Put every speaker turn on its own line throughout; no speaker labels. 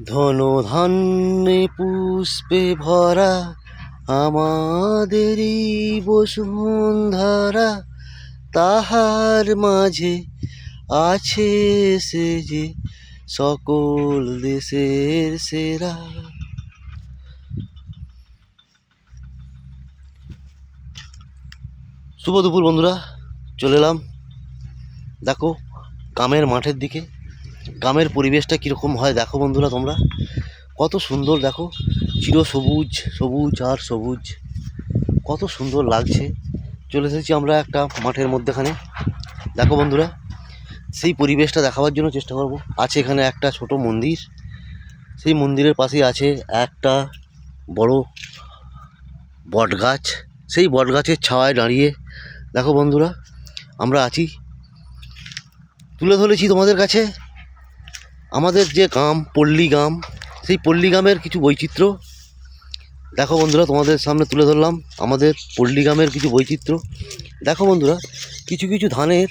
ধনধান্যে পুষ্পে ভরা আমাদেরই বসুন্ধরা, তাহার মাঝে আছে সে যে সকল দেশের সেরা। শুভ দুপুর বন্ধুরা, চলে এলাম দেখো গ্রামের মাঠের দিকে। গ্রামের পরিবেশটা কীরকম হয় দেখো বন্ধুরা, তোমরা কত সুন্দর দেখো, চিরসবুজ, সবুজ আর সবুজ, কত সুন্দর লাগছে। চলে এসেছি আমরা একটা মাঠের মধ্যেখানে। দেখো বন্ধুরা, সেই পরিবেশটা দেখাবার জন্য চেষ্টা করব। আছে এখানে একটা ছোট মন্দির, সেই মন্দিরের পাশেই আছে একটা বড় বট গাছ। সেই বট গাছের ছায়ায় দাঁড়িয়ে দেখো বন্ধুরা আমরা আছি। তুলে ধরেছি তোমাদের কাছে আমাদের যে গ্রাম, পল্লী গ্রাম, সেই পল্লী গ্রামের কিছু বৈচিত্র্য। দেখো বন্ধুরা, তোমাদের সামনে তুলে ধরলাম আমাদের পল্লী গ্রামের কিছু বৈচিত্র্য। দেখো বন্ধুরা, কিছু কিছু ধানের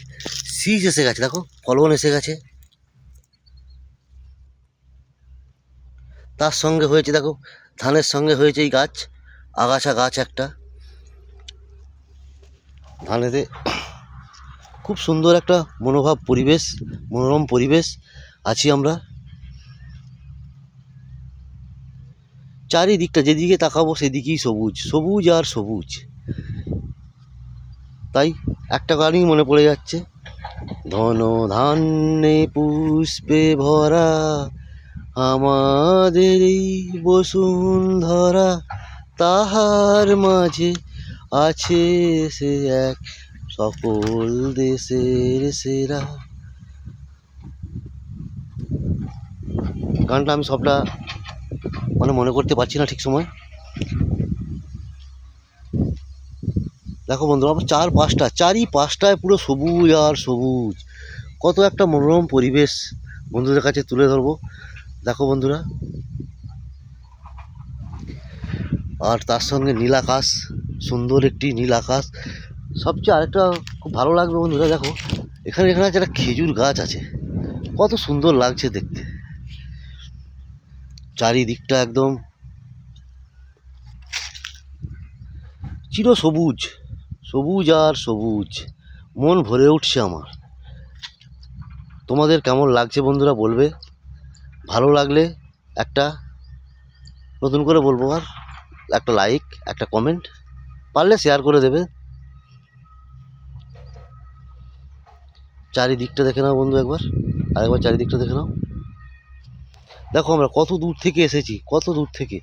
শীষ এসে গেছে, দেখো ফলন এসে গেছে। তার সঙ্গে হয়েছে দেখো ধানের সঙ্গে হয়েছে এই গাছ, আগাছা গাছ একটা ধানেতে। খুব সুন্দর একটা মনোভাব পরিবেশ, মনোরম পরিবেশ আছি আমরা। চারিদিকটা যেদিকে তাকাবো সেদিকেই সবুজ, সবুজ আর সবুজ। তাই একটা গানই মনে পড়ে যাচ্ছে, ধনধান্যে পুষ্পে ভরা আমাদের এই বসুন্ধরা, তাহার মাঝে আছে সে এক সকল দেশের সেরা। গানটা আমি সবটা মনে করতে পারছি না ঠিক সময়। দেখো বন্ধুরা, আমার চারিপাশটায় পুরো সবুজ আর সবুজ, কত একটা মনোরম পরিবেশ বন্ধুদের কাছে তুলে ধরবো। দেখো বন্ধুরা, আর তার সঙ্গে নীল আকাশ, সুন্দর একটি নীল আকাশ। সবচেয়ে আরেকটা খুব ভালো লাগবে বন্ধুরা, দেখো এখানে আছে একটা খেজুর গাছ আছে, কত সুন্দর লাগছে দেখতে। চারিদিকটা একদম চিরসবুজ, সবুজ আর সবুজ, মন ভরে উঠছে আমার। তোমাদের কেমন লাগছে বন্ধুরা বলবে, ভালো লাগলে একটা নতুন করে বলবো, আর একটা লাইক, একটা কমেন্ট, পারলে শেয়ার করে দেবে। চারিদিকটা দেখে নাও বন্ধু, আরেকবার চারিদিকটা দেখে নাও। দেখো আমরা কত দূর থেকে এসেছি, কত দূর থেকে।